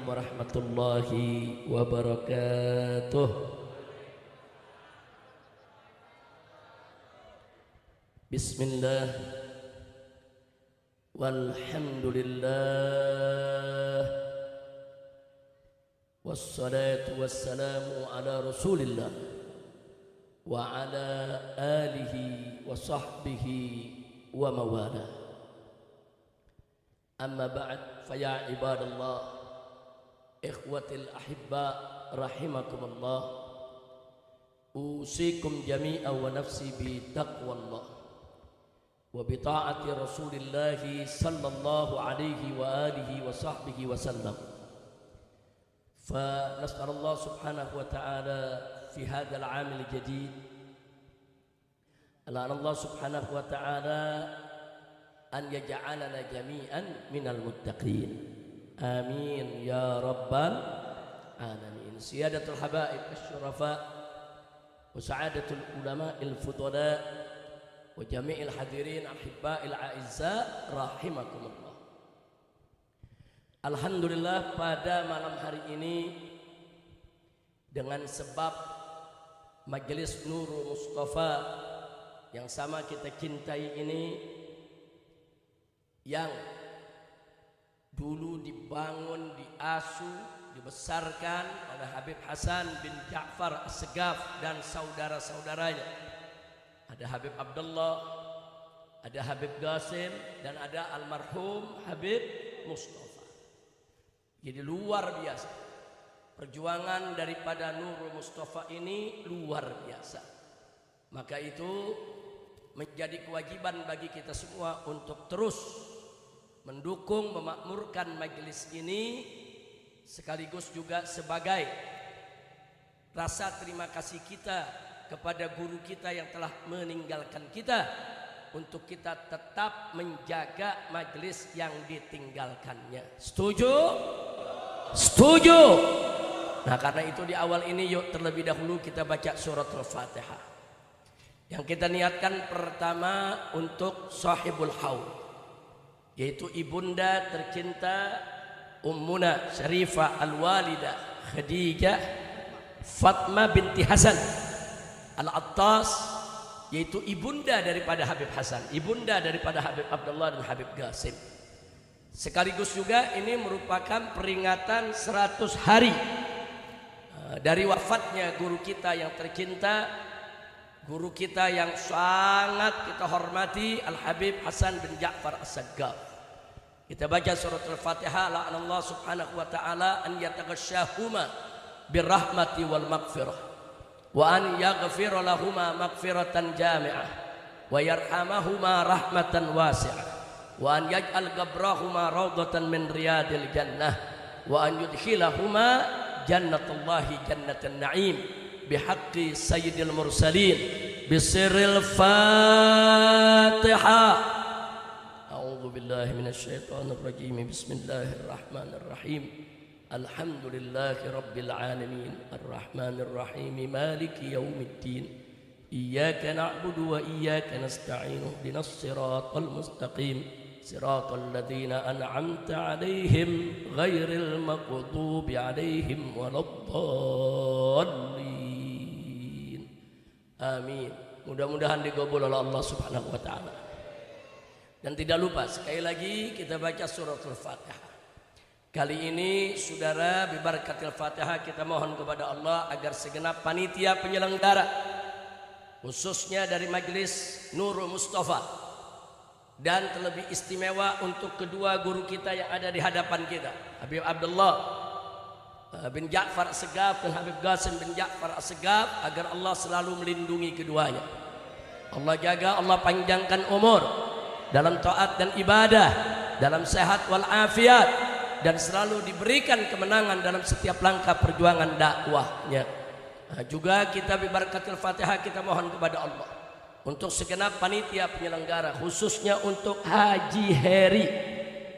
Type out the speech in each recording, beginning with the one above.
warahmatullahi wabarakatuh. Bismillah walhamdulillah wassalatu wassalamu ala rasulillah wa ala alihi wa sahbihi wa mawala. Amma ba'd, faya ibadallah, ikhwatil ahibba rahimakumullah, usikum jami'a wa nafsi bi taqwallah wa bi ta'ati rasulillahi sallallahu alaihi wa alihi wa sahbihi wa sallam. Fa nas'alullah subhanahu wa ta'ala fi hadzal 'amil jadid ala Allah subhanahu wa ta'ala an yaj'alana jami'an minal muttaqin. Amin ya rabbal alamin. Siyadatul habaib asy-syurafa wa sa'adatul ulama al-fudala wa jami'il hadirin ahibba'il a'izza rahimakumullah. Alhamdulillah, pada malam hari ini dengan sebab Majelis Nurul Mustafa yang sama kita cintai ini, yang dulu dibangun, diasuh, dibesarkan oleh Habib Hasan bin Ja'far As-Segaf dan saudara-saudaranya. Ada Habib Abdullah, ada Habib Qasim, dan ada almarhum Habib Mustafa. Jadi luar biasa perjuangan daripada Nurul Mustafa ini, luar biasa. Maka itu menjadi kewajiban bagi kita semua untuk terus mendukung, memakmurkan majelis ini, sekaligus juga sebagai rasa terima kasih kita kepada guru kita yang telah meninggalkan kita, untuk kita tetap menjaga majelis yang ditinggalkannya. Setuju? Setuju. Nah, karena itu di awal ini yuk terlebih dahulu kita baca surat Al-Fatihah. Yang kita niatkan pertama untuk sahibul haul, yaitu ibunda tercinta Ummuna Syarifah Al-Walidah Khadijah Fatmah binti Hasan Al-Attas, yaitu ibunda daripada Habib Hasan, ibunda daripada Habib Abdullah dan Habib Qasim. Sekaligus juga ini merupakan peringatan 100 hari dari wafatnya guru kita yang tercinta, guru kita yang sangat kita hormati, Al-Habib Hasan bin Ja'far As-Segaf. Kita baca surat Al-Fatihah. La'anallah subhanahu wa ta'ala an yataghashahuma birrahmati wal maghfirah wa an yaghfira lahuma maghfiratan jami'ah wa yarhamahuma rahmatan wasi'ah wa an yaj'al gabrahuma rawdatan min riyadil jannah wa an yudkhilahuma jannatullahi jannatan na'im bihaqqi sayyidil mursalin bisirril Fatihah. A'udzu billahi minasyaitonir rajim. Bismillahirrahmanirrahim. Alhamdulillahi rabbil alamin arrahmanir rahim maliki yaumiddin iyyaka na'budu wa iyyaka nasta'in ihdinas siratal mustaqim siratal ladzina an'amta 'alaihim ghairil maghdubi 'alaihim waladdallin. Amin. Mudah-mudahan digabul oleh Allah Subhanahu wa taala. Dan tidak lupa sekali lagi kita baca suratul Fatihah. Kali ini saudara, bibarakatil Fatihah kita mohon kepada Allah agar segenap panitia penyelenggara, khususnya dari Majelis Nurul Mustafa, dan terlebih istimewa untuk kedua guru kita yang ada di hadapan kita, Habib Abdullah bin Ja'far As-Segaf dan Habib Qasim bin Ja'far As-Segaf, agar Allah selalu melindungi keduanya. Allah jaga, Allah panjangkan umur dalam taat dan ibadah, dalam sehat wal afiat, dan selalu diberikan kemenangan dalam setiap langkah perjuangan dakwahnya. Nah, juga kita bibarakatil Fatihah kita mohon kepada Allah untuk segenap panitia penyelenggara, khususnya untuk Haji Heri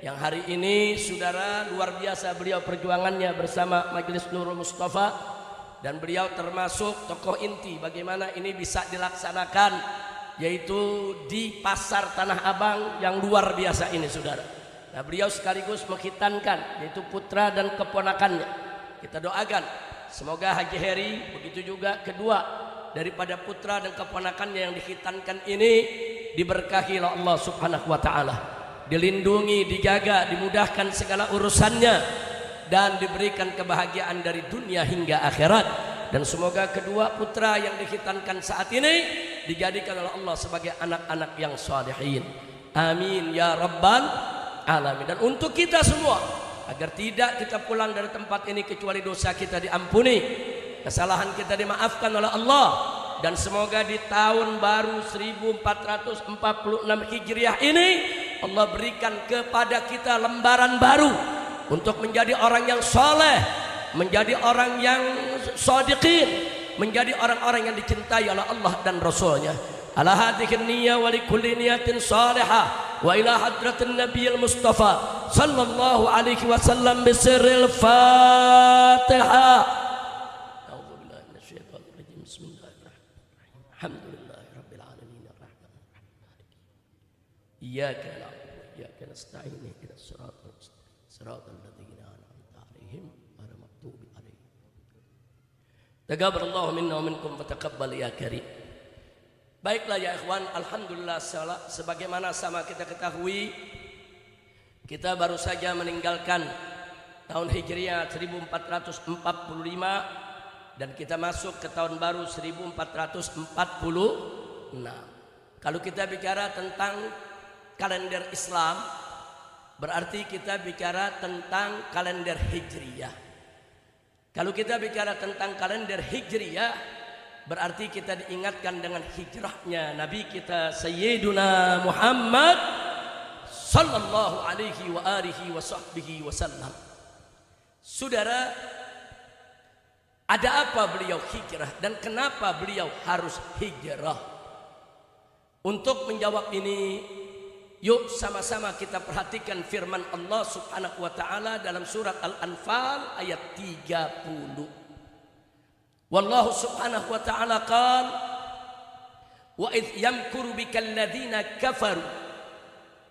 yang hari ini saudara luar biasa beliau perjuangannya bersama Majelis Nurul Mustafa, dan beliau termasuk tokoh inti bagaimana ini bisa dilaksanakan, yaitu di pasar Tanah Abang yang luar biasa ini saudara. Nah, beliau sekaligus mengkhitankan, yaitu putra dan keponakannya. Kita doakan semoga Haji Heri begitu juga kedua daripada putra dan keponakannya yang dikhitankan ini diberkahi oleh Allah Subhanahu wa taala, dilindungi, dijaga, dimudahkan segala urusannya dan diberikan kebahagiaan dari dunia hingga akhirat. Dan semoga kedua putra yang dikhitankan saat ini dijadikan oleh Allah sebagai anak-anak yang salihin. Amin ya rabbal alamin. Dan untuk kita semua, agar tidak kita pulang dari tempat ini kecuali dosa kita diampuni, kesalahan kita dimaafkan oleh Allah, dan semoga di tahun baru 1446 Hijriah ini Allah berikan kepada kita lembaran baru untuk menjadi orang yang soleh, menjadi orang yang shadiqin, menjadi orang-orang yang dicintai oleh Allah dan Rasulnya. Ala hadhihi niyyah wa likulli niyatin salihah wa ila hadratin nabiyil mustafa sallallahu alaihi wasallam bisirril Fatihah. A'udzu billahi minasyaitonir rajim. Bismillahirrahmanirrahim. Alhamdulillahirabbil alamin arrahmanir rahim. Iyyaka na'budu wa iyyaka nasta'in ihdinas siratal mustaqim siratal ladzina an'amta 'alaihim ghairil maghdubi 'alaihim. Taqabbalallahu minna wa minkum wa taqabbal ya karim. Baiklah ya ikhwan, alhamdulillah, sebagaimana sama kita ketahui, kita baru saja meninggalkan tahun Hijriah 1445 dan kita masuk ke tahun baru 1446. Kalau kita bicara tentang kalender Islam, berarti kita bicara tentang kalender Hijriah. Kalau kita bicara tentang kalender Hijriah, berarti kita diingatkan dengan hijrahnya Nabi kita Sayyiduna Muhammad sallallahu alaihi wa alihi wa sahbihi wasallam. Saudara, ada apa beliau hijrah dan kenapa beliau harus hijrah? Untuk menjawab ini, yuk sama-sama kita perhatikan firman Allah Subhanahu wa taala dalam surat Al-Anfal ayat 30. Wallahu subhanahu wa ta'ala qala wa idh yamkuru bikal ladzina kafaru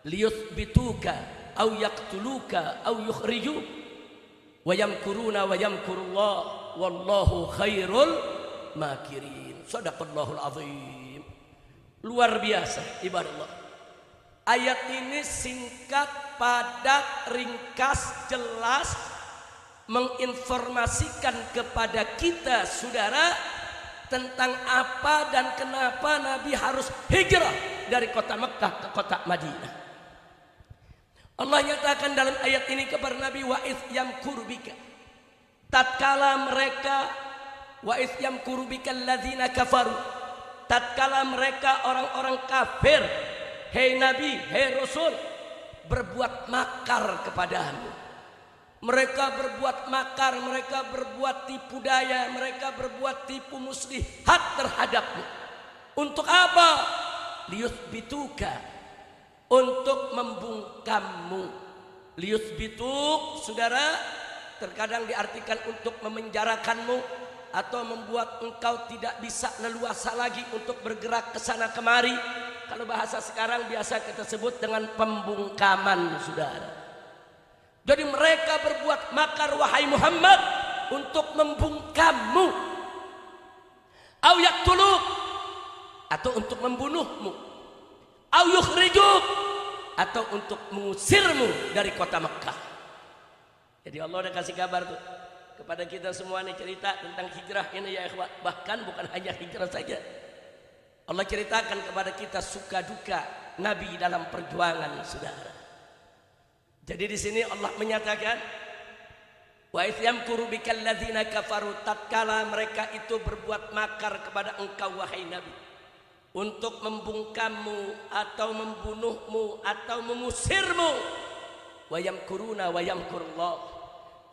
liyuthbituka aw yaqtuluka aw yukhriju wa yamkuruna wa yamkurullah wallahu khairul makirin. Shadaqallahul azim. Luar biasa ibadallah. Ayat ini singkat, padat, ringkas, jelas, menginformasikan kepada kita saudara tentang apa dan kenapa Nabi harus hijrah dari kota Mekah ke kota Madinah. Allah nyatakan dalam ayat ini kepada Nabi, wa idh yamkuru bika, tatkala mereka, wa idh yamkuru bika alladzina kafaru, tatkala mereka orang-orang kafir, hei Nabi, hei Rasul, berbuat makar kepadamu. Mereka berbuat makar, mereka berbuat tipu daya, mereka berbuat tipu muslihat terhadapmu. Untuk apa? Liyuthbituka, untuk membungkammu. Liyuthbituk, saudara, terkadang diartikan untuk memenjarakanmu atau membuat engkau tidak bisa leluasa lagi untuk bergerak ke sana kemari. Kalau bahasa sekarang biasa kita sebut dengan pembungkaman, saudara. Jadi mereka berbuat makar wahai Muhammad untuk membungkammu, au yaqtuluk, atau untuk membunuhmu, au yukhrijuk, atau untuk mengusirmu dari kota Mekah. Jadi Allah udah kasih kabar tuh kepada kita semua nih, cerita tentang hijrah ini ya ikhwah. Bahkan bukan hanya hijrah saja, Allah ceritakan kepada kita suka duka Nabi dalam perjuangan, saudara. Jadi di sini Allah menyatakan, wa idh yamkuru bikal ladzina kafaru, tatkala mereka itu berbuat makar kepada engkau wahai Nabi untuk membungkammu atau membunuhmu atau mengusirmu. Wa yamkuruna wa yamkurullah,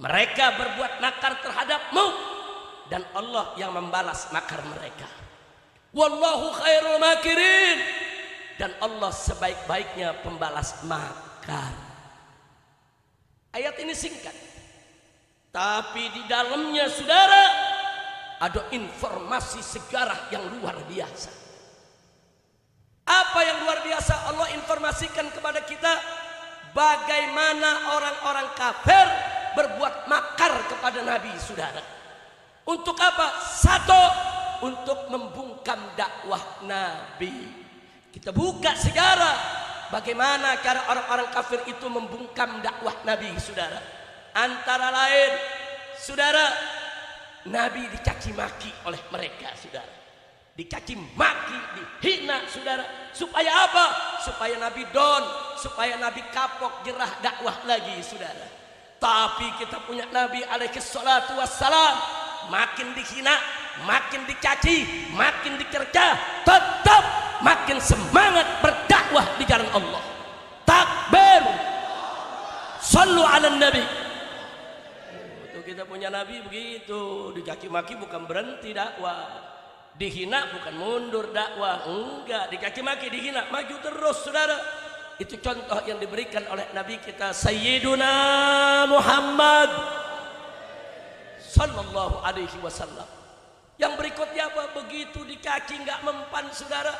mereka berbuat makar terhadapmu dan Allah yang membalas makar mereka. Wallahu khairul makirin, dan Allah sebaik-baiknya pembalas makar. Ayat ini singkat, tapi di dalamnya saudara ada informasi sejarah yang luar biasa. Apa yang luar biasa Allah informasikan kepada kita? bagaimana orang-orang kafir berbuat makar kepada Nabi, saudara. Untuk apa? Satu, untuk membungkam dakwah Nabi. Kita buka sejarah bagaimana cara orang-orang kafir itu membungkam dakwah Nabi, saudara. Antara lain, saudara, Nabi dicaci maki oleh mereka, saudara. Dicaci maki, dihina, saudara. Supaya apa? Supaya Nabi down, supaya Nabi kapok, jerah dakwah lagi, saudara. Tapi kita punya Nabi alaihi salatu wassalam, makin dihina, makin dicaci, makin dicerca, tetap makin semangat berdakwah di jalan Allah. Takbir, sallu ala nabi. Itu kita punya Nabi begitu, dicaci maki bukan berhenti dakwah, dihina bukan mundur dakwah, enggak, dicaci maki, dihina, maju terus, saudara. Itu contoh yang diberikan oleh Nabi kita Sayyiduna Muhammad sallallahu alaihi wasallam. Yang berikutnya apa? Begitu dicaci nggak mempan, saudara,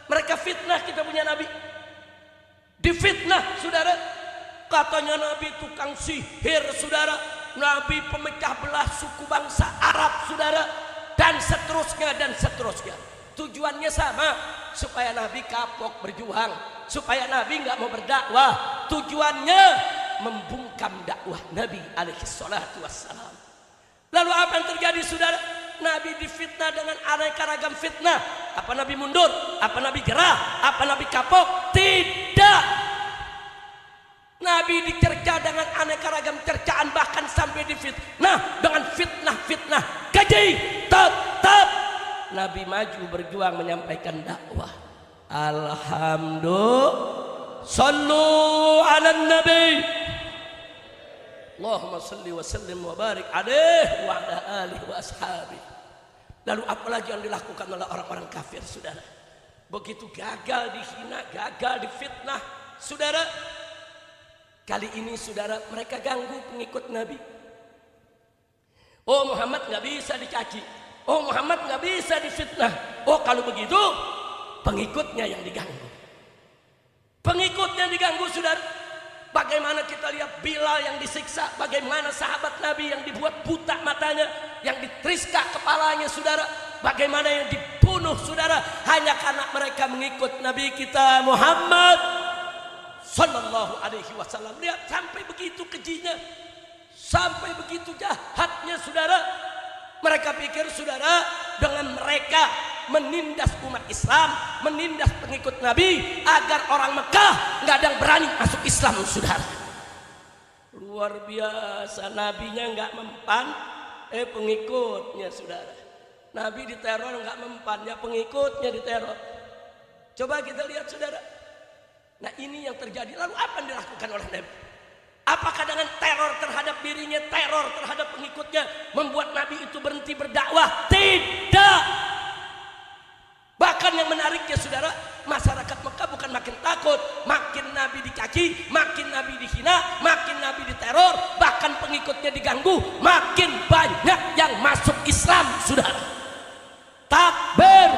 mereka fitnah kita punya Nabi. Difitnah, saudara. Katanya Nabi tukang sihir, saudara. Nabi pemecah belah suku bangsa Arab, saudara. Dan seterusnya dan seterusnya. Tujuannya sama, supaya Nabi kapok berjuang, supaya Nabi nggak mau berdakwah. Tujuannya membungkam dakwah Nabi alaihi salatu wassalam. Lalu apa yang terjadi, saudara? Nabi difitnah dengan aneka ragam fitnah. Apa Nabi mundur? Apa Nabi gerah? Apa Nabi kapok? Tidak. Nabi dicerca dengan aneka ragam cercaan, bahkan sampai difitnah dengan fitnah-fitnah keji. Tetap Nabi maju berjuang menyampaikan dakwah. Alhamdulillah. Sallu ala nabi. Allahumma salli wa sallim wa barik alaihi wa ala alihi wa ashabihi. Lalu apalagi yang dilakukan oleh orang-orang kafir, saudara? Begitu gagal dihina, gagal difitnah, saudara. Kali ini, saudara, mereka ganggu pengikut Nabi. Oh, Muhammad nggak bisa dicaci. Oh, Muhammad nggak bisa difitnah. Oh, kalau begitu pengikutnya yang diganggu. Pengikutnya diganggu, saudara. Bagaimana kita lihat Bilal yang disiksa, bagaimana sahabat Nabi yang dibuat buta matanya, yang ditriska kepalanya, saudara, bagaimana yang dibunuh, saudara, hanya karena mereka mengikut Nabi kita Muhammad sallallahu alaihi wasallam. Lihat sampai begitu kejinya, sampai begitu jahatnya, saudara. Mereka pikir, saudara, dengan mereka menindas umat Islam, menindas pengikut Nabi, agar orang Mekah nggak ada yang berani masuk Islam, saudara. Luar biasa, nabinya nggak mempan, pengikutnya, saudara. Nabi diteror nggak mempan, ya pengikutnya diteror. Coba kita lihat, saudara. Nah, ini yang terjadi. Lalu apa yang dilakukan oleh Nabi? Apakah dengan teror terhadap dirinya, teror terhadap pengikutnya, membuat Nabi itu berhenti berdakwah? Tidak. Bahkan yang menariknya, saudara, masyarakat Mekah bukan makin takut, makin Nabi dicaci, makin Nabi dihina, makin Nabi diteror, bahkan pengikutnya diganggu, makin banyak yang masuk Islam, saudara. Takbir,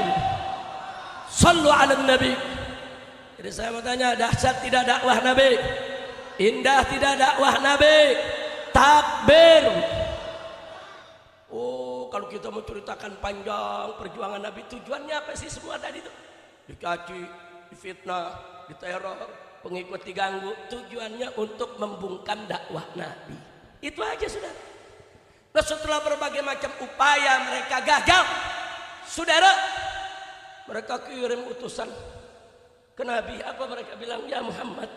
sallu ala nabi. Jadi saya mau tanya, dahsyat tidak dakwah Nabi? Indah tidak dakwah Nabi? Takbir. Oh, kalau kita mau ceritakan panjang perjuangan Nabi, tujuannya apa sih semua tadi itu? Dicaci, difitnah, diteror, pengikut diganggu. Tujuannya untuk membungkam dakwah Nabi. Itu aja, saudara. Nah, setelah berbagai macam upaya mereka gagal, saudara, mereka kirim utusan ke Nabi. Apa mereka bilang? Ya Muhammad,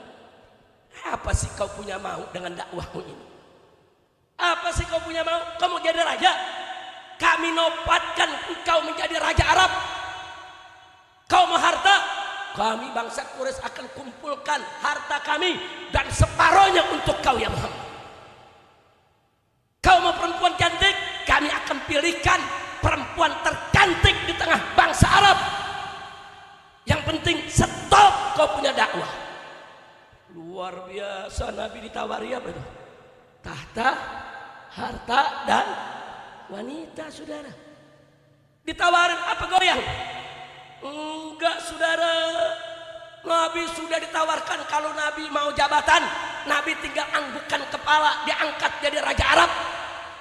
apa sih kau punya mau dengan dakwahmu ini? Apa sih kau punya mau? Kamu jadi raja? Kami nobatkan engkau menjadi raja Arab. Kau mau harta? Kami bangsa Quraisy akan kumpulkan harta kami dan separohnya untuk kau, ya Muhammad. Kau mau perempuan cantik? Kami akan pilihkan perempuan tercantik di tengah bangsa Arab. Yang penting stop kau punya dakwah. Luar biasa, Nabi ditawari apa itu? Tahta, harta, dan wanita, saudara. Ditawarin apa, goyang? Enggak, saudara. Nabi sudah ditawarkan, kalau Nabi mau jabatan, Nabi tinggal anggukan kepala, diangkat jadi raja Arab.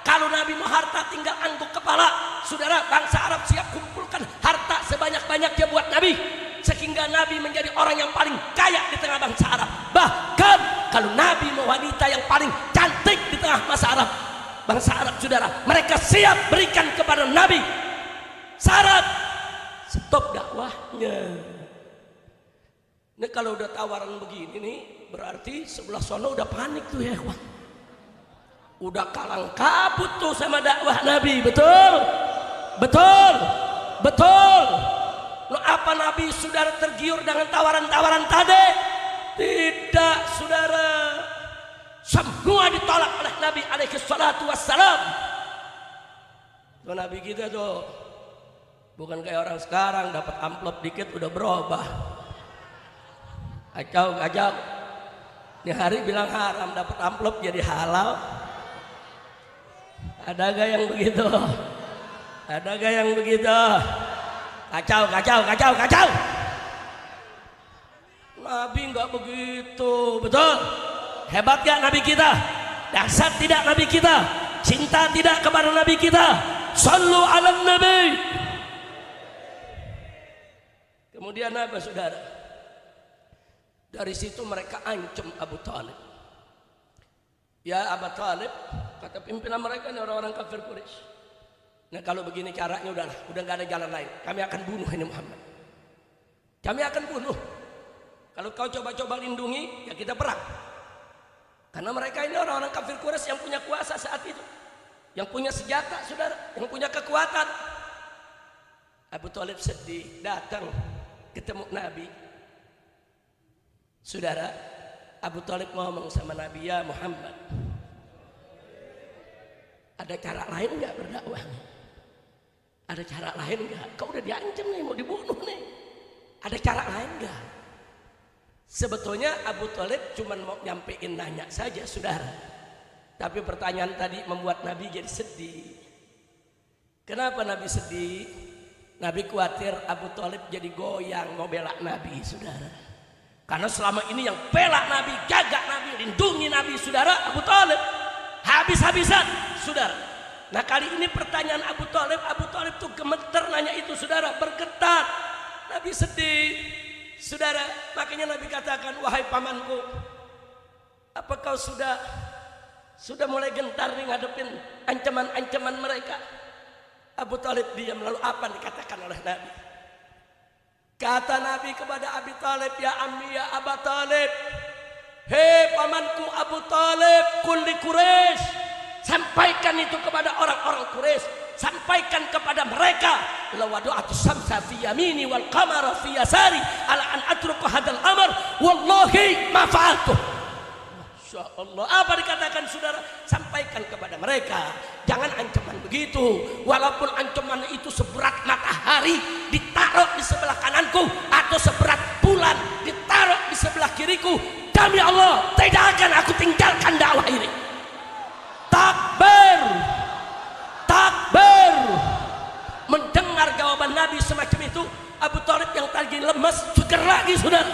Kalau Nabi mau harta tinggal angguk kepala. Saudara, bangsa Arab siap kumpulkan harta sebanyak-banyaknya buat Nabi, sehingga Nabi menjadi orang yang paling kaya di tengah bangsa Arab. Bahkan kalau Nabi mau wanita yang paling cantik di tengah bangsa Arab, saudara, mereka siap berikan kepada Nabi. Syarat stop dakwahnya. Ini kalau udah tawaran begini nih, berarti sebelah sono udah panik tuh ya, wah. Udah kalang kabut tuh sama dakwah Nabi, betul? Betul? Betul? Lo apa Nabi saudara tergiur dengan tawaran-tawaran tadi? Tidak, saudara. Semua ditolak oleh Nabi alaihi salatu wassalam. Tuh Nabi kita tuh bukan kayak orang sekarang dapat amplop dikit udah berubah. Kacau. Ini hari bilang haram, dapat amplop jadi halal. Ada gak yang begitu? Ada gak yang begitu? Kacau. Nabi nggak begitu, betul? Hebat gak Nabi kita? Dahsyat tidak Nabi kita? Cinta tidak kepada Nabi kita? Sallu ala Nabi. Kemudian apa, saudara? Dari situ mereka ancam Abu Talib. Ya Abu Talib, kata pimpinan mereka ini orang-orang kafir Quraisy. Nah kalau begini caranya udah nggak ada jalan lain. Kami akan bunuh ini Muhammad. Kami akan bunuh. Kalau kau coba-coba lindungi, ya kita perang. Karena mereka ini orang-orang kafir Quraisy yang punya kuasa saat itu, yang punya senjata, saudara, yang punya kekuatan. Abu Talib sedih, datang ketemu Nabi. Saudara, Abu Talib ngomong sama Nabi, ya Muhammad, ada cara lain nggak berdakwah? Ada cara lain nggak? Kau udah diancam nih, mau dibunuh nih. Ada cara lain nggak? Sebetulnya Abu Talib cuma mau nyampein nanya saja, saudara. Tapi pertanyaan tadi membuat Nabi jadi sedih. Kenapa Nabi sedih? Nabi khawatir Abu Talib jadi goyang mau bela Nabi, saudara. Karena selama ini yang bela Nabi, jaga Nabi, lindungi Nabi, saudara, Abu Talib. Habis-habisan, saudara. Nah kali ini pertanyaan Abu Talib tuh gemeter nanya itu, saudara, bergetar. Nabi sedih, saudara. Makanya Nabi katakan, wahai pamanku, apa kau sudah mulai gentar nih ngadepin ancaman-ancaman mereka? Abu Talib diam. Lalu apa yang dikatakan oleh Nabi? Kata Nabi kepada Abi Talib, ya ammi ya Aba Talib, hei pamanku Abu Talib, kulli Quraisy, sampaikan itu kepada orang-orang Quraisy, sampaikan kepada mereka, la wadu'atu samsa fi yamini wal qamara fi yasari ala an atruku hadal amr wallahi ma fa'altu. Masya Allah, apa dikatakan, saudara? Sampaikan kepada mereka, jangan ancaman begitu. Walaupun ancaman itu seberat matahari ditaruh di sebelah kananku, atau seberat bulan ditaruh di sebelah kiriku, demi Allah tidak akan aku tinggalkan dakwah ini. Takbir, takbir. Mendengar jawaban Nabi semacam itu, Abu Talib yang tadi lemas seger lagi, saudara.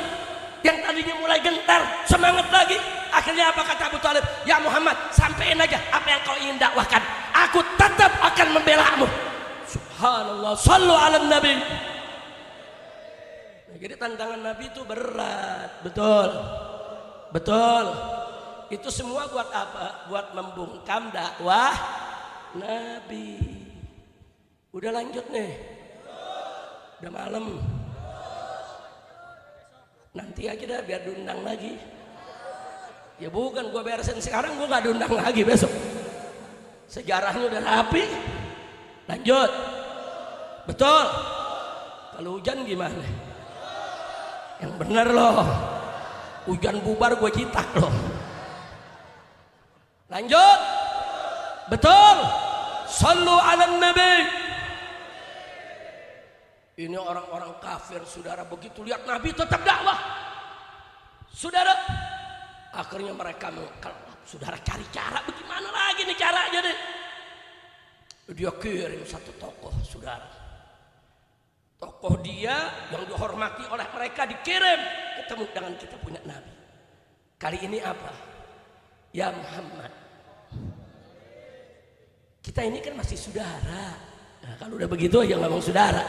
Yang tadinya mulai gentar, semangat lagi. Akhirnya apa kata Abu Talib? Ya Muhammad, sampaikan aja apa yang kau ingin dakwahkan. Aku tetap akan membelamu. Subhanallah, sallu ala Nabi. Nah, jadi tantangan Nabi itu berat, betul, betul. Itu semua buat apa? Buat membungkam dakwah Nabi. Udah lanjut nih, udah malam. Nanti aja dah biar diundang lagi. Ya bukan gua beresin sekarang, gua nggak diundang lagi besok. Sejarahnya udah rapi. Lanjut. Betul. Kalau hujan gimana? Yang bener loh. Hujan bubar gua citak loh. Lanjut. Betul. Sallu ala Nabi. Ini orang-orang kafir, saudara, begitu lihat Nabi tetap dakwah, saudara. Akhirnya mereka saudara cari cara, bagaimana lagi nih caranya deh. Dia kirim satu tokoh, saudara. Tokoh dia yang dihormati oleh mereka dikirim ketemu dengan kita punya Nabi. Kali ini apa? Ya Muhammad. Kita ini kan masih saudara. Nah, kalau udah begitu aja ngomong saudara.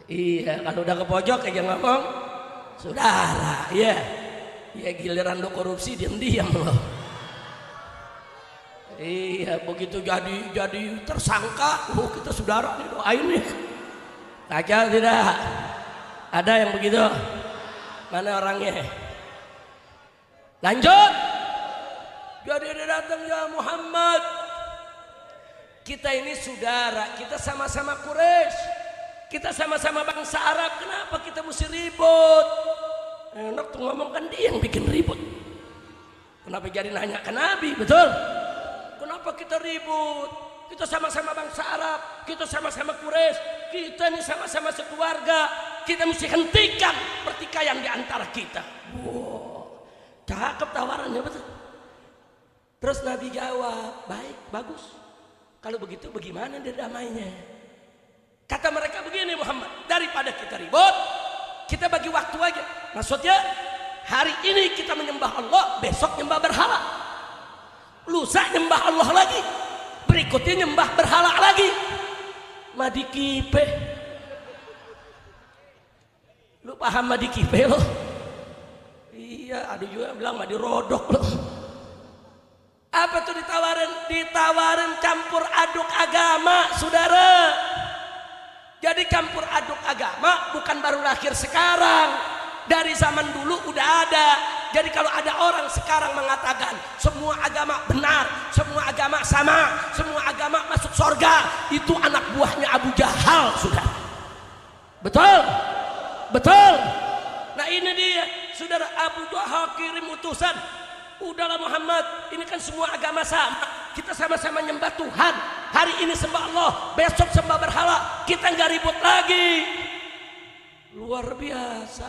Iya, kalau udah ke pojok aja ngomong saudara. Iya. Ya giliran lo korupsi diam-diam lo. Iya, begitu jadi tersangka, oh kita saudara nih, doain nih. Kacau tidak? Ada yang begitu? Mana orangnya? Lanjut. Jadi dia datang, ya Muhammad, kita ini saudara, kita sama-sama Quraisy, kita sama-sama bangsa Arab, kenapa kita mesti ribut? Enak tuh ngomong, kan dia yang bikin ribut. Kenapa jadi nanya ke Nabi? Betul? Kenapa kita ribut? Kita sama-sama bangsa Arab, kita sama-sama Quraisy, kita ini sama-sama sekeluarga, kita mesti hentikan pertikaian di antara kita. Wow, cakep tawarannya, betul. Terus Nabi jawab, baik, bagus. Kalau begitu bagaimana dia damainya? Kata mereka begini, Muhammad, daripada kita ribut, kita bagi waktu aja. Maksudnya hari ini kita menyembah Allah, besok nyembah berhala, lusa nyembah Allah lagi, berikutnya nyembah berhala lagi. Madi kipe, lu paham madi kipe lo? Iya, ada juga bilang madi rodok lo. Apa tuh ditawarin? Ditawarin campur aduk agama, saudara. Jadi campur aduk agama bukan baru lahir sekarang, dari zaman dulu udah ada. Jadi kalau ada orang sekarang mengatakan semua agama benar, semua agama sama, semua agama masuk surga, itu anak buahnya Abu Jahal, sudah. Betul? Betul? Nah ini dia, saudara, Abu Jahal kirim utusan. Udahlah Muhammad, ini kan semua agama sama, kita sama-sama nyembah Tuhan. Hari ini sembah Allah, besok sembah berhala, kita nggak ribut lagi. Luar biasa.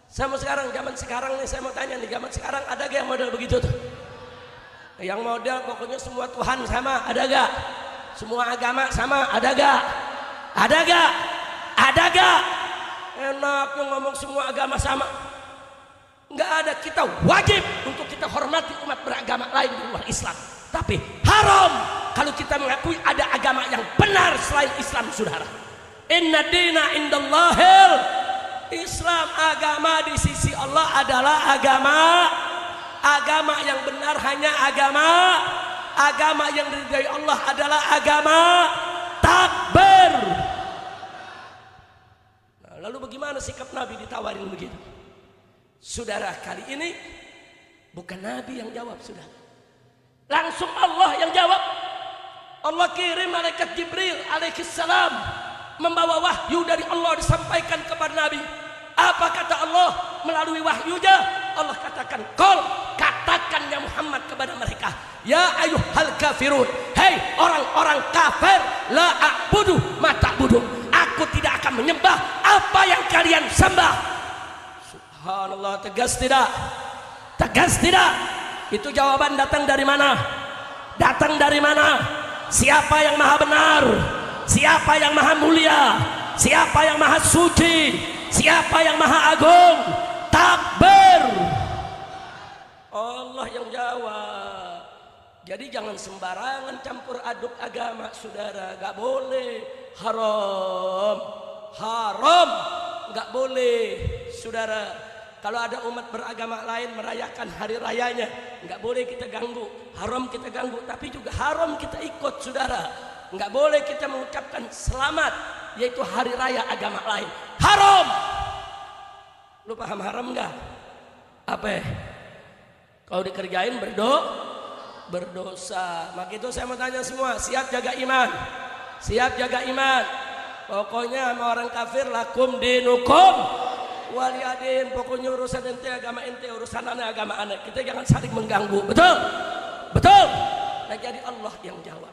Sama sekarang, zaman sekarang nih, saya mau tanya nih, zaman sekarang ada gak yang model begitu tuh? Yang model pokoknya semua Tuhan sama, ada gak? Semua agama sama, ada gak? Ada gak? Ada gak? Enaknya ngomong semua agama sama. Nggak ada, kita wajib untuk kita hormati umat beragama lain di luar Islam. Tapi haram kalau kita mengakui ada agama yang benar selain Islam, saudara. Inna dina indallahil Islam, agama di sisi Allah adalah agama yang benar, hanya agama yang diridhai Allah adalah agama takbir. Nah, lalu bagaimana sikap Nabi ditawarin begitu? Saudara, kali ini bukan Nabi yang jawab, saudara, langsung Allah yang jawab. Allah kirim malaikat Jibril alaihissalam membawa wahyu dari Allah disampaikan kepada Nabi. Apa kata Allah melalui wahyunya? Allah katakan, qul, katakan ya Muhammad kepada mereka, ya ayyuhal kafirun, hei orang-orang kafir, la a'budu ma ta'budun, aku tidak akan menyembah apa yang kalian sembah. Subhanallah, tegas tidak? Tegas tidak? Itu jawaban datang dari mana? Datang dari mana? Siapa yang maha benar? Siapa yang maha mulia? Siapa yang maha suci? Siapa yang maha agung? Takbir. Allah yang jawab. Jadi jangan sembarangan campur aduk agama, saudara. Gak boleh. Haram. Haram. Gak boleh, saudara. Kalau ada umat beragama lain merayakan hari rayanya, nggak boleh kita ganggu, haram kita ganggu. Tapi juga haram kita ikut, saudara. Nggak boleh kita mengucapkan selamat, yaitu hari raya agama lain. Haram. Lu paham haram nggak? Apa? Kalau dikerjain berdosa. Maka itu saya mau tanya semua, siap jaga iman? Siap jaga iman? Pokoknya sama orang kafir lakum dinukum waliadin, pokoknya urusan ente agama ente, urusan anak agama anak. Kita jangan saling mengganggu. Betul? Betul? Nah, jadi Allah yang jawab.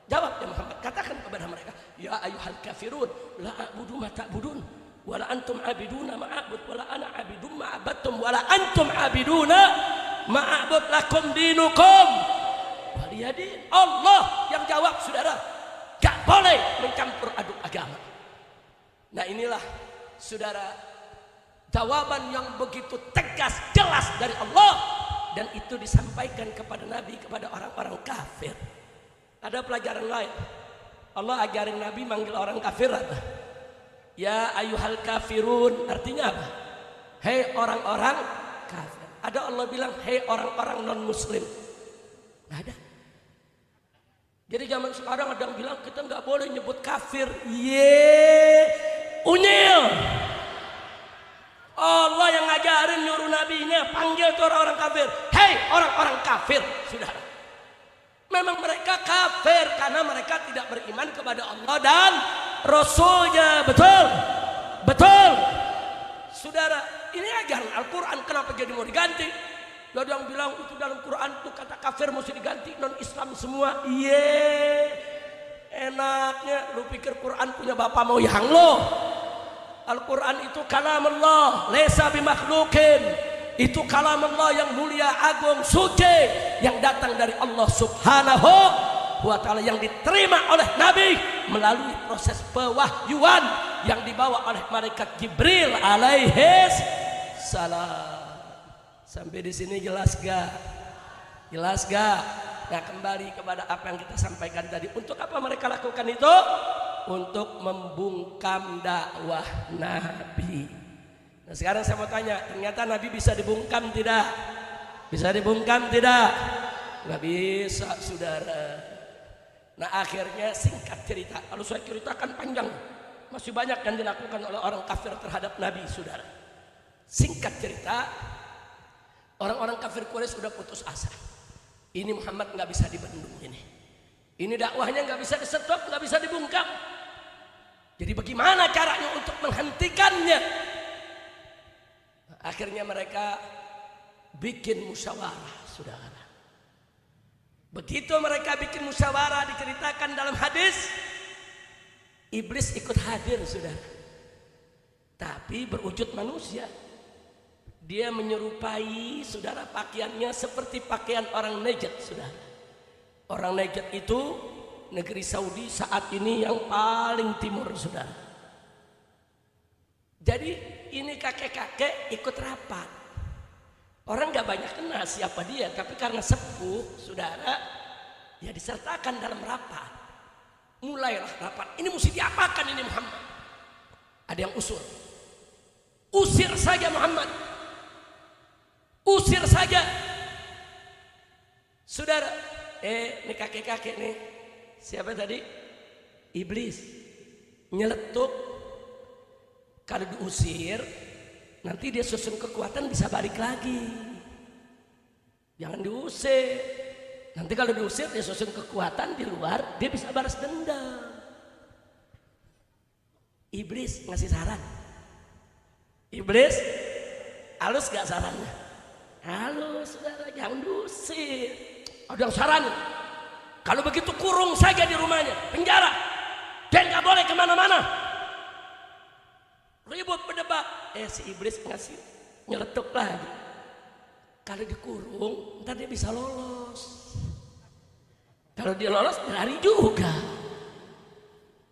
Jawab ya Muhammad, katakan kepada mereka, ya ayyuhal kafirun, la a'budu ma ta'budun, wala antum abiduna ma a'bud, wala ana abidum ma abadtum, wala antum abiduna ma a'bud, lakum dinukum waliyadin. Allah yang jawab, saudara. Gak boleh mencampur aduk agama. Nah inilah, saudara, jawaban yang begitu tegas, jelas dari Allah. dan itu disampaikan kepada Nabi kepada orang-orang kafir. Ada pelajaran lain. Allah ajarin Nabi manggil orang kafir apa? Ya ayyuhal kafirun, artinya apa? Hei orang-orang kafir. Ada Allah bilang hei orang-orang non muslim. Nggak ada. Jadi zaman sekarang ada yang bilang kita nggak boleh nyebut kafir. Unyil. Allah yang ngajarin nyuruh nabinya panggil tuh orang-orang kafir. Hei orang-orang kafir, saudara. Memang mereka kafir karena mereka tidak beriman kepada Allah dan Rasulnya. Betul, betul, saudara. Ini ajaran Al-Quran, kenapa jadi mau diganti? Ada yang bilang itu dalam Quran tuh kata kafir mesti diganti, non Islam semua. Enaknya lu pikir Quran punya bapak moyang lo? Al-Quran itu kalam Allah, laisa bimakhluqin. Itu kalam Allah yang mulia, agung, suci, yang datang dari Allah Subhanahu wa ta'ala, yang diterima oleh Nabi melalui proses pewahyuan yang dibawa oleh malaikat Jibril alaihis salam. Sampai di sini jelas gak? Jelas gak? Nah, kembali kepada apa yang kita sampaikan tadi. Untuk apa mereka lakukan itu? Untuk membungkam dakwah Nabi. Nah, sekarang saya mau tanya, ternyata Nabi bisa dibungkam tidak? Bisa dibungkam tidak? Nggak bisa, saudara. Nah, akhirnya singkat cerita, kalau saya ceritakan panjang, masih banyak yang dilakukan oleh orang kafir terhadap Nabi, saudara. Singkat cerita, orang-orang kafir Quraisy sudah putus asa. Ini Muhammad nggak bisa dibendung ini. Ini dakwahnya nggak bisa di-stop, nggak bisa dibungkam. Jadi bagaimana caranya untuk menghentikannya? Akhirnya mereka bikin musyawarah, saudara. Begitu mereka bikin musyawarah, diceritakan dalam hadis, iblis ikut hadir, saudara. Tapi berwujud manusia. Dia menyerupai, saudara, pakaiannya seperti pakaian orang Najd, saudara. Orang Najd itu negeri Saudi saat ini yang paling timur, saudara. Jadi ini kakek-kakek ikut rapat. Orang gak banyak kenal siapa dia, tapi karena sepuh, saudara, dia disertakan dalam rapat. Mulailah rapat. Ini mesti diapakan ini Muhammad? Ada yang usul. Usir saja Muhammad. Usir saja. Saudara, ini kakek-kakek nih. Siapa tadi? Iblis. Nyeletuk. Kalau diusir, nanti dia susun kekuatan bisa balik lagi. Jangan diusir. Nanti kalau diusir dia susun kekuatan di luar, dia bisa balas dendam. Iblis ngasih saran. Iblis halus gak sarannya? Halus, saudara, jangan diusir. Ada yang saran, kalau begitu kurung saja di rumahnya, penjara. Dan gak boleh kemana-mana. Ribut berdebat, si iblis ngasih nyeletuk lagi. Kalau dikurung, ntar dia bisa lolos. Kalau dia lolos, dia lari juga.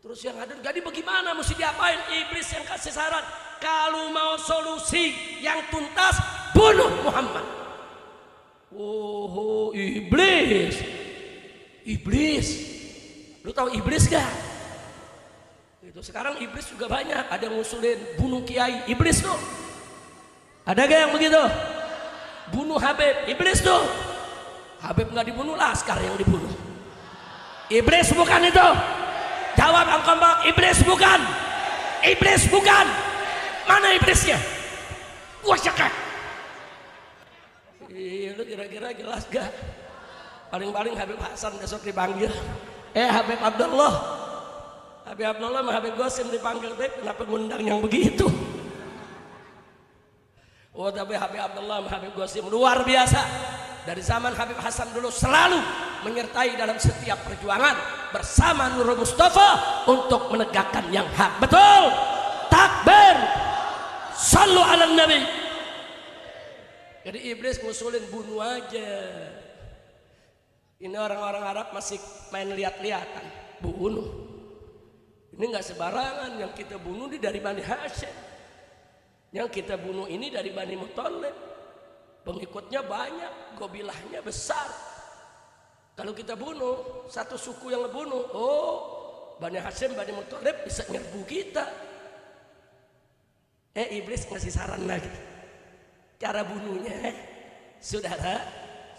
Terus yang ada, jadi bagaimana? Mesti diapain? Iblis yang kasih saran, kalau mau solusi yang tuntas, bunuh Muhammad. Oh, iblis. Iblis. Lu tahu iblis gak? Itu sekarang iblis juga banyak, ada yang ngusulin bunuh kiai, iblis tuh. Ada gak yang begitu? Bunuh Habib, iblis tuh. Habib nggak dibunuh, Laskar yang dibunuh. Iblis bukan itu? Jawab yang kompak, iblis bukan. Iblis bukan. Mana iblisnya? Gua cekak. Lu kira-kira jelas gak? Paling-paling Habib Hasan besok dipanggil. Habib Abdullah. Habib Abdullah sama Habib Gosim dipanggil, kenapa ngundang yang begitu? Oh, tapi Habib Abdullah sama Habib Gosim luar biasa. Dari zaman Habib Hasan dulu selalu menyertai dalam setiap perjuangan bersama Nurul Mustafa untuk menegakkan yang hak. Betul? Takbir. Sallu ala Nabi. Jadi iblis ngusulin bunuh aja. Ini orang-orang Arab masih main lihat-lihatan, bunuh. Ini nggak sebarangan, yang kita bunuh ini dari Bani Hashim, yang kita bunuh ini dari Bani Muthalib. pengikutnya banyak, gobilahnya besar. Kalau kita bunuh satu suku yang ngebunuh, oh Bani Hashim, Bani Muthalib bisa nyerbu kita. Iblis ngasih saran lagi cara bunuhnya. Saudara,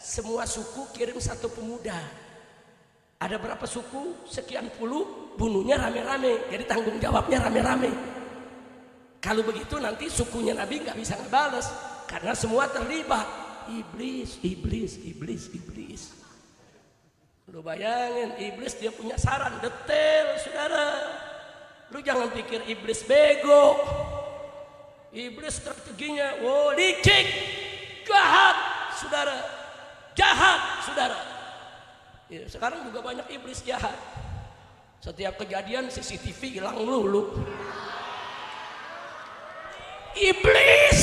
semua suku kirim satu pemuda. Ada berapa suku? Sekian puluh, bunuhnya rame-rame. Jadi tanggung jawabnya rame-rame. Kalau begitu nanti sukunya Nabi nggak bisa ngebales karena semua terlibat. Iblis. Lu bayangin, iblis dia punya saran detail, saudara. Lu jangan pikir iblis bego. Iblis strateginya, licik, jahat, saudara. Jahat, saudara. Ya, sekarang juga banyak iblis jahat. Setiap kejadian CCTV hilang melulu. Iblis.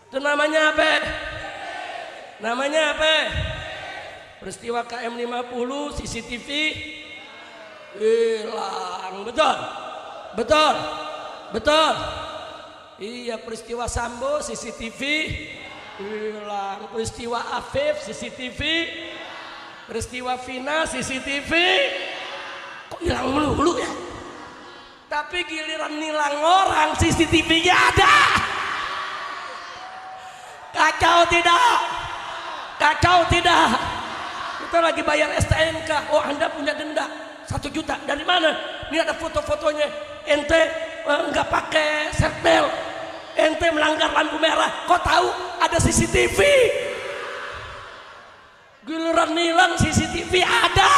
Itu namanya apa? Namanya apa? Peristiwa KM50 CCTV hilang. Betul? Betul? Betul? Iya, peristiwa Sambo CCTV hilang. Peristiwa Afif CCTV, peristiwa Vina CCTV kok hilang melulu ya? Tapi giliran nilang orang CCTV-nya ada. Kacau tidak? Kacau tidak? Kita lagi bayar STNK. Oh, Anda punya denda 1 juta. Dari mana? Ini ada foto-fotonya. Ente nggak pakai seatbelt. Ente melanggar lampu merah. Kok tahu ada CCTV? Giliran nilang CCTV ada.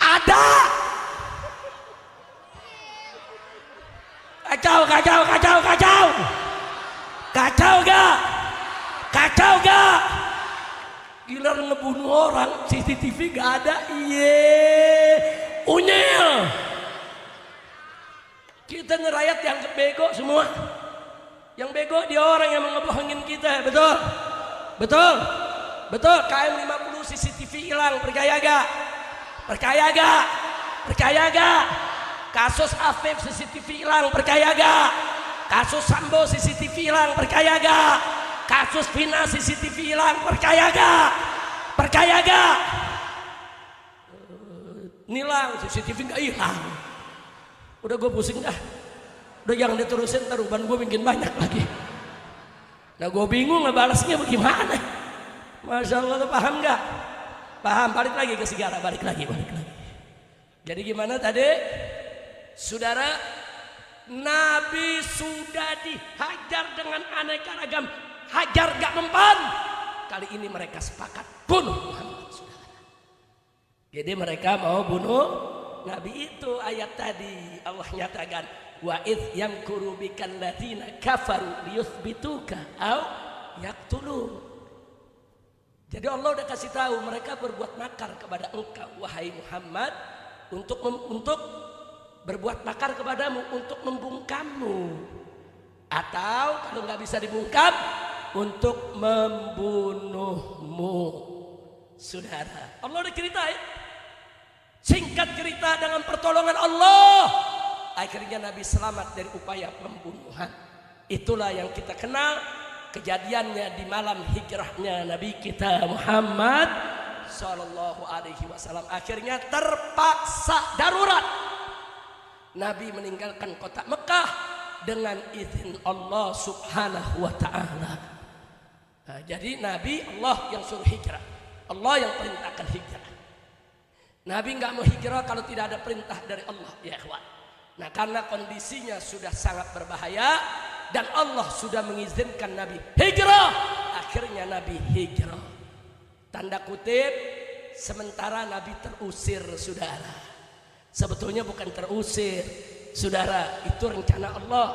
Ada. Kacau gak? Kacau gak? Giliran ngebunuh orang CCTV gak ada. Unyil. Kita ngerayat yang bego semua. Yang bego dia orang yang ngebohongin kita. Betul? Betul? Betul. KM50 CCTV hilang. Percaya gak? Percaya gak? Percaya gak? Kasus Afif CCTV hilang. Percaya gak? Kasus Sambo CCTV hilang. Percaya gak? Kasus Vina CCTV hilang. Percaya gak? Percaya gak? Nilang CCTV gak hilang. Udah gue pusing dah. Udah jangan diterusin, taruhan gue bikin banyak lagi. Nah gue bingung ngebalasnya bagaimana. Masya Allah, paham gak? Paham, balik lagi ke segala, balik lagi. Jadi gimana tadi? Saudara, Nabi sudah dihajar dengan aneka ragam. Hajar gak mempan. Kali ini mereka sepakat bunuh Muhammad, saudara. Jadi mereka mau bunuh Nabi. Itu ayat tadi Allah nyatakan, wa idh yamkuru bikal ladzina kafaru liyuthbituka au yaqtulun. Jadi Allah udah kasih tahu mereka berbuat makar kepada engkau wahai Muhammad untuk berbuat makar kepadamu untuk membungkammu, atau kalau nggak bisa dibungkam untuk membunuhmu. Saudara, Allah udah ceritain. Singkat cerita, dengan pertolongan Allah akhirnya Nabi selamat dari upaya pembunuhan. Itulah yang kita kenal kejadiannya di malam hijrahnya Nabi kita Muhammad Sallallahu Alaihi Wasallam. Akhirnya terpaksa darurat Nabi meninggalkan kota Mekah dengan izin Allah Subhanahu wa Ta'ala. Nah, jadi Nabi Allah yang suruh hijrah, Allah yang perintahkan hijrah. Nabi nggak mau hijrah kalau tidak ada perintah dari Allah, ya ikhwan. Nah, karena kondisinya sudah sangat berbahaya dan Allah sudah mengizinkan Nabi hijrah, akhirnya Nabi hijrah. Tanda kutip, sementara Nabi terusir, saudara. Sebetulnya bukan terusir, saudara, itu rencana Allah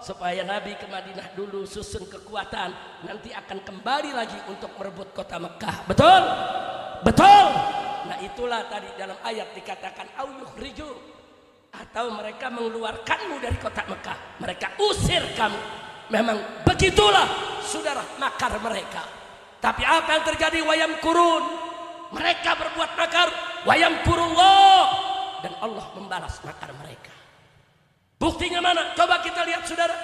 supaya Nabi ke Madinah dulu, susun kekuatan, nanti akan kembali lagi untuk merebut kota Mekah. Betul? Betul? Nah, itulah tadi dalam ayat dikatakan au yukhriju, atau mereka mengeluarkanmu dari kota Mekah, mereka usir kamu. Memang begitulah saudara makar mereka. Tapi apa yang terjadi? Wayam kurun, mereka berbuat makar, wayam kurullah, dan Allah membalas makar mereka. Buktinya mana? Coba kita lihat, saudara.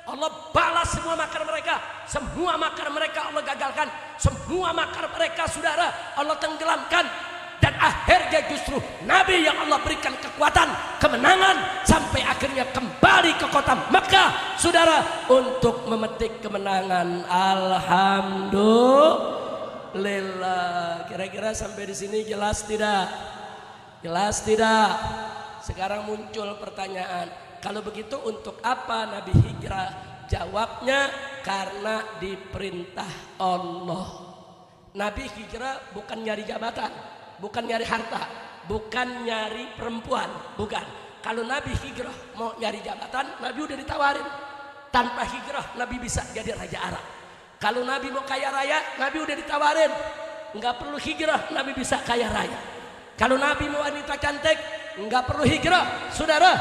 Allah balas semua makar mereka. Semua makar mereka Allah gagalkan. Semua makar mereka saudara Allah tenggelamkan. Dan akhirnya justru Nabi yang Allah berikan kekuatan, kemenangan, sampai akhirnya kembali ke kota Mekah saudara untuk memetik kemenangan. Alhamdulillah. Kira-kira sampai di sini jelas tidak? Jelas tidak? Sekarang muncul pertanyaan, kalau begitu untuk apa Nabi hijrah? Jawabnya karena diperintah Allah. Nabi hijrah bukan nyari jabatan, bukan nyari harta, bukan nyari perempuan, bukan. Kalau Nabi hijrah mau nyari jabatan, Nabi udah ditawarin. Tanpa hijrah Nabi bisa jadi raja Arab. Kalau Nabi mau kaya raya, Nabi udah ditawarin. Enggak perlu hijrah, Nabi bisa kaya raya. Kalau Nabi mau wanita cantik, enggak perlu hijrah, saudara.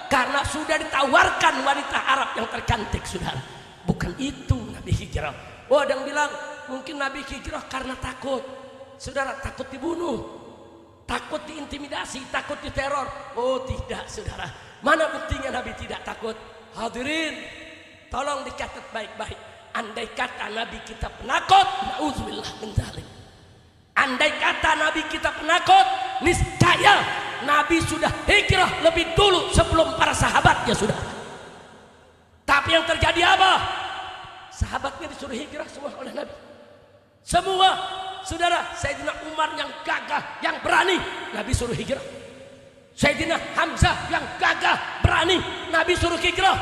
Karena sudah ditawarkan wanita Arab yang tercantik, saudara. Bukan itu Nabi hijrah. Oh, ada yang bilang mungkin Nabi hijrah karena takut. Saudara, takut dibunuh, takut diintimidasi, takut diteror. Oh tidak saudara. Mana buktinya Nabi tidak takut? Hadirin, tolong dicatat baik-baik. Andai kata Nabi kita penakut, na'udzubillah min dzalik. Andai kata Nabi kita penakut, niscaya Nabi sudah hijrah lebih dulu sebelum para sahabatnya sudah. Tapi yang terjadi apa? Sahabatnya disuruh hijrah semua oleh Nabi. Semua, saudara. Sayyidina Umar yang gagah, yang berani, Nabi suruh hijrah. Sayyidina Hamzah yang gagah, berani, Nabi suruh hijrah.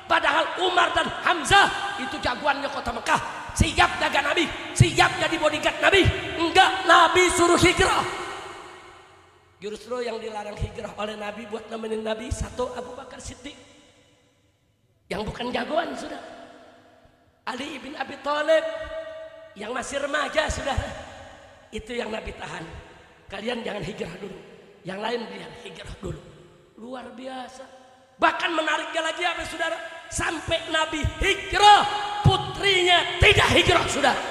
Padahal Umar dan Hamzah itu jagoannya kota Mekah, siap jaga Nabi, siap jadi bodyguard Nabi. Enggak, Nabi suruh hijrah. Justru yang dilarang hijrah oleh Nabi buat nemenin Nabi satu Abu Bakar Siddiq, yang bukan jagoan sudah. Ali ibn Abi Thalib yang masih remaja saudara, itu yang Nabi tahan. Kalian jangan hijrah dulu, yang lain biar hijrah dulu. Luar biasa. Bahkan menariknya lagi apa saudara, sampai Nabi hijrah putrinya tidak hijrah saudara.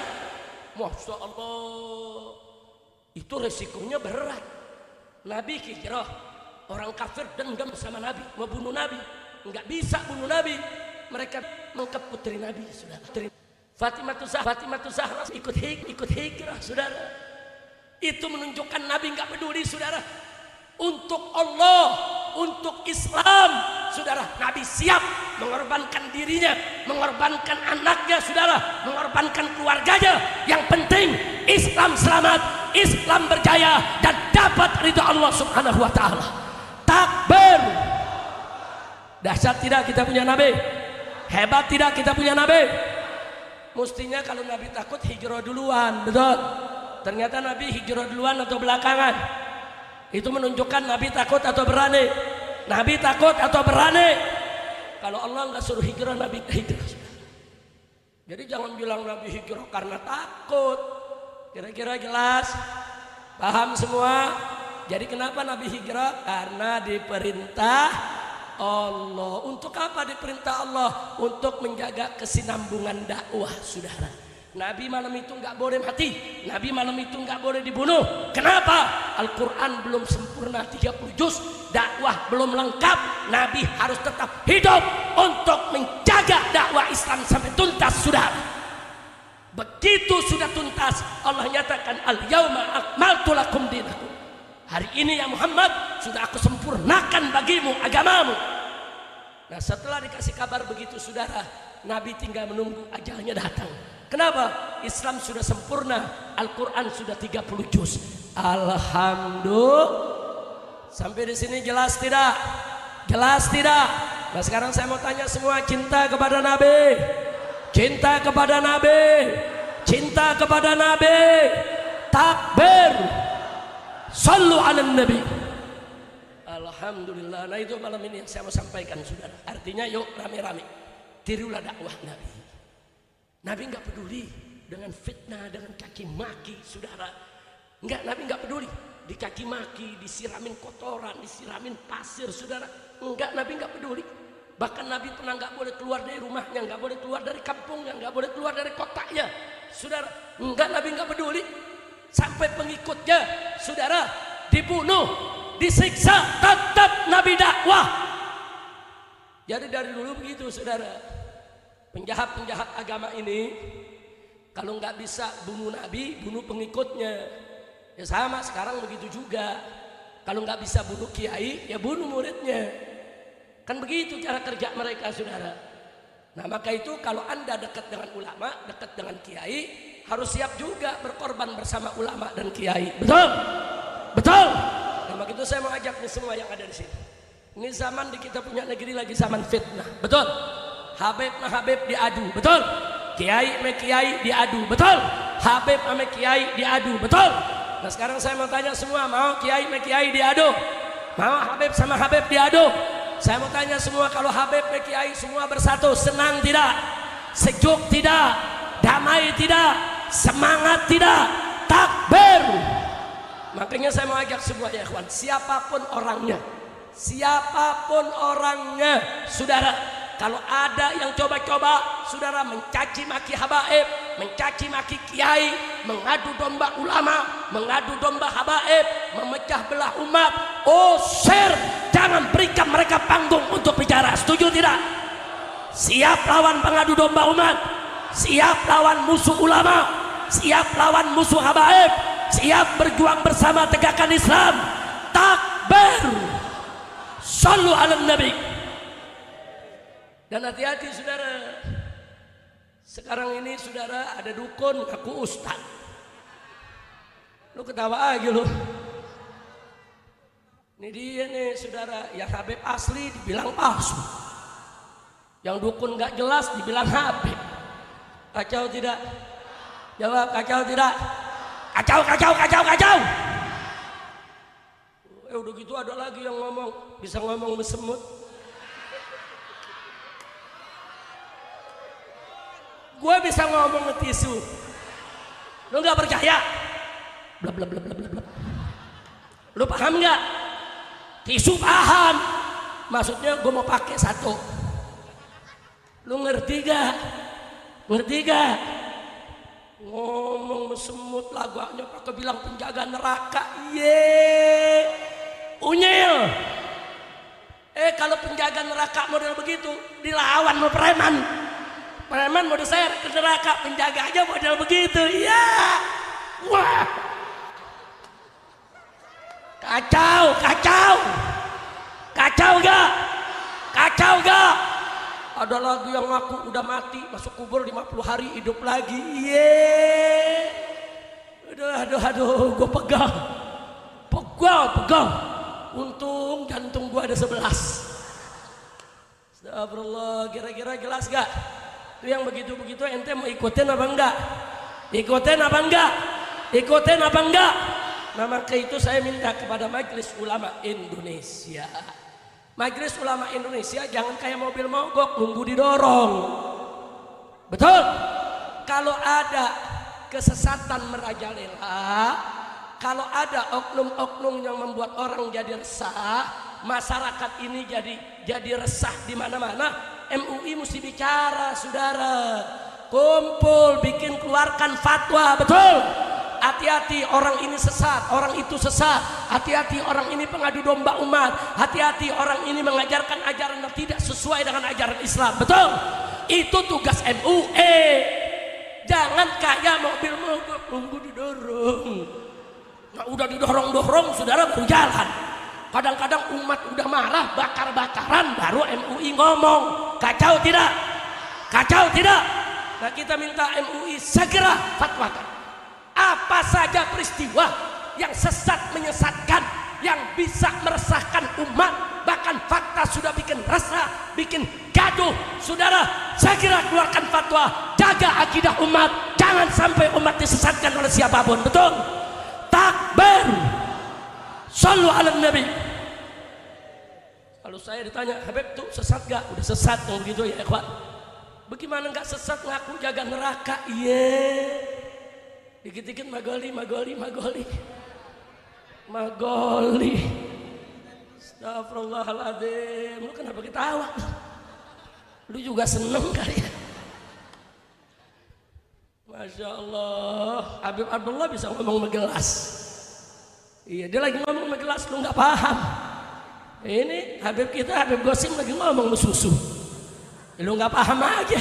Masya Allah, itu resikonya berat. Nabi hijrah, orang kafir dendam sama Nabi, mau bunuh Nabi, nggak bisa bunuh Nabi. Mereka mengkep putri Nabi saudara. Fatimah Zahra ikut hijrah saudara. Itu menunjukkan Nabi nggak peduli saudara. Untuk Allah, untuk Islam saudara, Nabi siap mengorbankan dirinya, mengorbankan anaknya saudara, mengorbankan keluarganya. Yang penting Islam selamat, Islam berjaya dan dapat ridha Allah subhanahu wa ta'ala. Takbir. Dahsyat tidak kita punya Nabi? Hebat tidak kita punya Nabi? Mestinya kalau Nabi takut hijrah duluan, betul? Ternyata Nabi hijrah duluan atau belakangan? Itu menunjukkan Nabi takut atau berani? Nabi takut atau berani? Kalau Allah nggak suruh hijrah, Nabi hijrah. Jadi jangan bilang Nabi hijrah karena takut. Kira-kira jelas? Paham semua? Jadi kenapa Nabi hijrah? Karena diperintah Allah. Untuk apa diperintah Allah? Untuk menjaga kesinambungan dakwah saudara. Nabi malam itu nggak boleh mati, Nabi malam itu nggak boleh dibunuh. Kenapa? Al-Quran belum sempurna 30 juz, dakwah belum lengkap. Nabi harus tetap hidup untuk menjaga dakwah Islam sampai tuntas saudara. Begitu sudah tuntas, Allah nyatakan al-yauma akmaltu lakum dinakum. Hari ini ya Muhammad, sudah aku sempurnakan bagimu agamamu. Nah setelah dikasih kabar begitu saudara, Nabi tinggal menunggu ajalnya datang. Kenapa? Islam sudah sempurna, Al-Quran sudah 30 juz. Alhamdulillah. Sampai di sini jelas tidak? Jelas tidak? Nah sekarang saya mau tanya semua, cinta kepada Nabi, cinta kepada Nabi, cinta kepada Nabi. Takbir. Sallu ala Nabi. Alhamdulillah. Nah itu malam ini yang saya mau sampaikan saudara. Artinya yuk rame-rame tirulah dakwah Nabi. Nabi nggak peduli dengan fitnah, dengan caci maki saudara. Nabi nggak peduli. Di caci maki, disiramin kotoran, disiramin pasir saudara. Nabi nggak peduli. Bahkan Nabi pernah nggak boleh keluar dari rumahnya, nggak boleh keluar dari kampungnya, nggak boleh keluar dari kotanya saudara. Nabi nggak peduli. Sampai pengikutnya saudara dibunuh, disiksa, tetap Nabi dakwah. Jadi dari dulu begitu saudara. penjahat-penjahat agama ini kalau nggak bisa bunuh Nabi, bunuh pengikutnya. Ya sama sekarang begitu juga. Kalau nggak bisa bunuh kiai, ya bunuh muridnya. Kan begitu cara kerja mereka, saudara. Nah maka itu kalau Anda dekat dengan ulama, dekat dengan kiai, harus siap juga berkorban bersama ulama dan kiai. Betul? Betul? Nah maka itu saya mau ajak nih semua yang ada di sini. Ini zaman di kita punya negeri lagi zaman fitnah. Betul? Habib sama Habib diadu. Betul? Kiai sama kiai diadu. Betul? Habib sama kiai diadu. Betul? Nah sekarang saya mau tanya semua, mau kiai sama kiai diadu? Mau Habib sama Habib diadu? Saya mau tanya semua, kalau Habib sama kiai semua bersatu, senang tidak? Sejuk tidak? Damai tidak? Semangat tidak? Takbir! Makanya saya mau ajak semua ya ikhwan, siapapun orangnya, saudara, kalau ada yang coba-coba saudara mencaci maki habaib, mencaci maki kiai, mengadu domba ulama, mengadu domba habaib, memecah belah umat, usir, jangan berikan mereka panggung untuk bicara. Setuju tidak? Siap lawan pengadu domba umat, siap lawan musuh ulama, siap lawan musuh habaib, siap berjuang bersama tegakkan Islam. Takbir, sallu ala nabi. Dan hati-hati saudara, sekarang ini saudara ada dukun aku ustaz. Lu ketawa aja lu. Ini dia nih saudara, yang Habib asli dibilang palsu, yang dukun gak jelas dibilang Habib. Kacau tidak? Jawab, kacau tidak? Kacau, kacau, kacau, kacau. Udah gitu ada lagi yang ngomong, bisa ngomong semut. Gue bisa ngomong ke tisu. Lu gak percaya? Bla bla bla bla bla bla. Lu paham gak? Tisu paham. Maksudnya gue mau pakai satu. Lu ngerti gak? Ngerti gak? Ngomong semut laganya pakai bilang penjaga neraka. Ye, unyil. Kalau penjaga neraka model begitu dilawan sama preman. Preman mau diseret ke neraka, penjaga aja model begitu. Iya. Wah. Kacau, kacau. Kacau gak? Kacau gak? Ada lagi yang ngaku udah mati, masuk kubur 50 hari hidup lagi. Ye. Aduh, gue pegang. Pegang. Untung jantung gue ada 11. Astagfirullah, kira-kira jelas gak? Itu yang begitu-begitu ente mau ikutin apa enggak? Ikutin apa enggak? Ikutin apa enggak? Nah maka itu saya minta kepada Majelis Ulama Indonesia. Majelis Ulama Indonesia jangan kayak mobil mogok nunggu didorong. Betul? Kalau ada kesesatan merajalela, kalau ada oknum-oknum yang membuat orang jadi resah, masyarakat ini jadi resah di mana-mana, MUI mesti bicara, saudara. Kumpul, bikin, keluarkan fatwa, betul? Hati-hati orang ini sesat, orang itu sesat. Hati-hati orang ini pengadu domba umat. Hati-hati orang ini mengajarkan ajaran yang tidak sesuai dengan ajaran Islam, betul? Itu tugas MUI. Jangan kayak mobil mogok nunggu didorong. Nah udah didorong-dorong, saudara baru jalan. Kadang-kadang umat udah marah, bakar-bakaran, baru MUI ngomong. Kacau tidak? Kacau tidak? Nah kita minta MUI segera fatwakan. Apa saja peristiwa yang sesat menyesatkan, yang bisa meresahkan umat, bahkan fakta sudah bikin resah, bikin gaduh. Saudara, segera keluarkan fatwa. Jaga akidah umat, jangan sampai umat disesatkan oleh siapapun, betul? Takbir, sallu ala nabi. Kalau saya ditanya, Habib tuh sesat gak? Udah sesat yang begitu ya ikhwan. Bagaimana gak sesat ngaku jaga neraka? Iya. Dikit-dikit magoli. Astagfirullahaladzim. Lu kenapa ketawa? Lu juga seneng kali ya? Masya Allah. Habib Abdullah bisa ngomong megelas. Iya, dia lagi ngomong megelas, lu gak paham. Ini Habib kita, Habib Gosim lagi ngomong susu. Lu gak paham aja.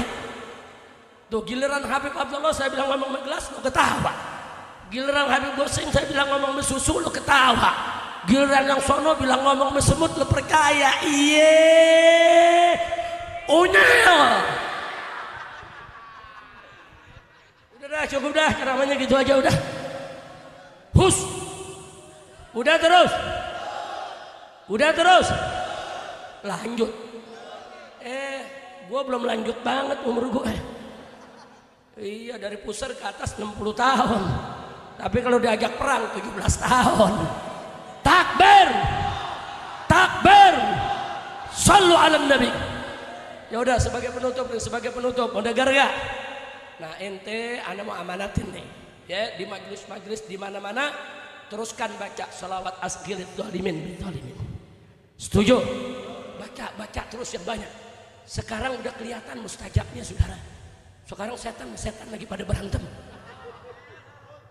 Tuh giliran Habib Abdullah saya bilang ngomong gelas lo ketawa. Giliran Habib Gosim saya bilang ngomong susu lo ketawa. Giliran yang sono bilang ngomong semut lo percaya. Iye. Unyel. Udah dah, cukup dah, ceramahnya gitu aja udah. Hus. Udah terus. Udah terus. Lanjut. Gua belum lanjut banget umur gue. Iya, dari pusar ke atas 60 tahun. Tapi kalau diajak perang 17 tahun. Takbir. Takbir. Sallu ala nabi. Ya udah sebagai penutup mau dengar gak? Nah ente ana mau amanatin nih ya, di majelis-majelis di mana-mana teruskan baca salawat asghilid zalimin. Setuju? Baca terus yang banyak. Sekarang udah kelihatan mustajabnya saudara. Sekarang setan lagi pada berantem.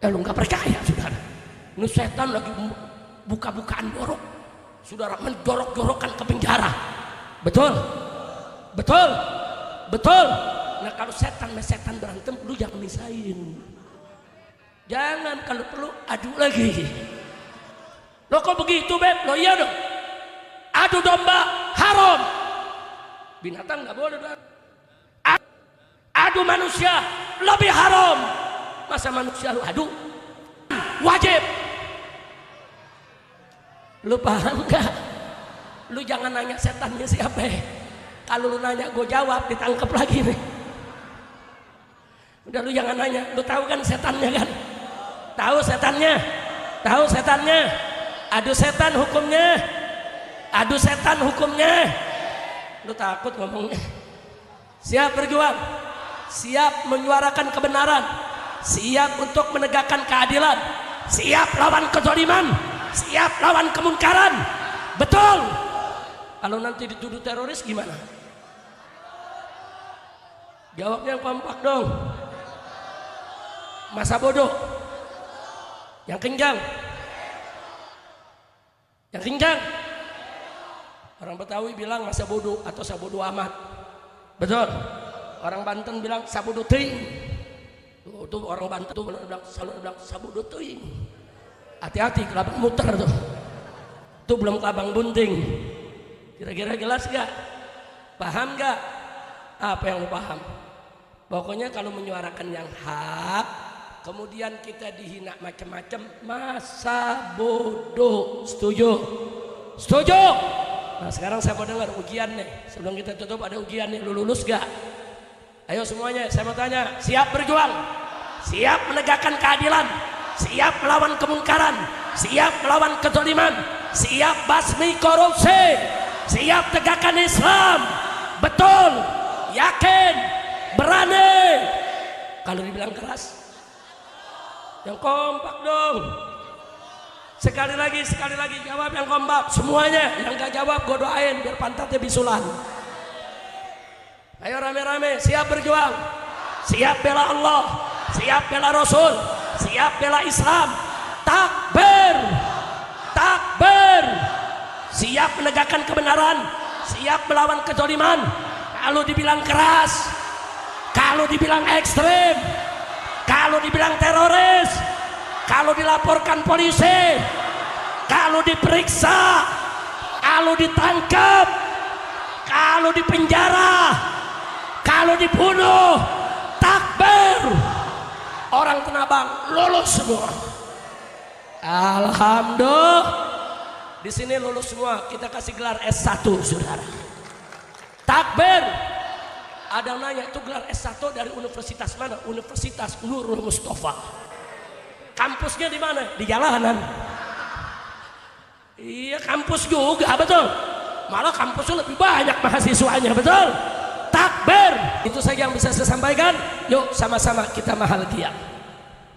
Lu nggak percaya saudara? Ini setan lagi buka-bukaan borok. Saudara menjorok-jorokan ke penjara. Betul. Nah kalau setan berantem, lu jangan misahin. Jangan, kalau perlu adu lagi. Lo kok begitu beb? Lo iya dong. Adu domba haram. Binatang nggak boleh. Adu manusia lebih haram. Masa manusia lu adu? Wajib. Lu paham nggak? Lu jangan nanya setannya siapa. Kalau lu nanya gue jawab, ditangkap lagi nih. Udah lu jangan nanya. Lu tahu kan setannya kan? Tahu setannya? Adu setan hukumnya. Lu takut ngomongnya. Siap berjuang, siap menyuarakan kebenaran, siap untuk menegakkan keadilan, siap lawan kezaliman, siap lawan kemunkaran. Betul. Kalau nanti dituduh teroris gimana? Jawabnya yang kompak dong. Masa bodoh? Yang kencang. Orang Betawi bilang masa bodoh atau sabodo amat. Betul. Orang Banten bilang sabodo teuing. Tuh orang Banten tuh bilang sabodo teuing. Hati-hati kelabang muter tuh. Tuh belum kelabang bunting. Kira-kira jelas gak? Paham gak? Apa yang lu paham? Pokoknya kalau menyuarakan yang hak, kemudian kita dihina macam-macam, masa bodoh. Setuju? Nah sekarang saya mau dengar ujian nih. Sebelum kita tutup ada ujian nih. Lu lulus gak? Ayo semuanya saya mau tanya. Siap berjuang? Siap menegakkan keadilan? Siap melawan kemungkaran? Siap melawan kezaliman? Siap basmi korupsi? Siap tegakkan Islam? Betul? Yakin? Berani? Kalau dibilang keras? Yang kompak dong. Sekali lagi jawab yang kompak semuanya. Yang gak jawab gue doain biar pantatnya bisulan. Ayo rame-rame, siap berjuang, siap bela Allah, siap bela Rasul, siap bela Islam. Takbir, siap menegakkan kebenaran, siap melawan kezaliman. Kalau dibilang keras, kalau dibilang ekstrem, kalau dibilang teroris, kalau dilaporkan polisi, kalau diperiksa, kalau ditangkap, kalau dipenjara, kalau dibunuh, takbir. Orang Tanah Abang lulus semua. Alhamdulillah. Di sini lulus semua. Kita kasih gelar S1, saudara. Takbir. Ada yang nanya, itu gelar S1 dari universitas mana? Universitas Nurul Mustafa. Kampusnya di mana? Di jalanan. Iya, kampus juga, betul. Malah kampusnya lebih banyak mahasiswanya, betul. Takbir. Itu saja yang bisa saya sampaikan. Yuk sama-sama kita bahagia.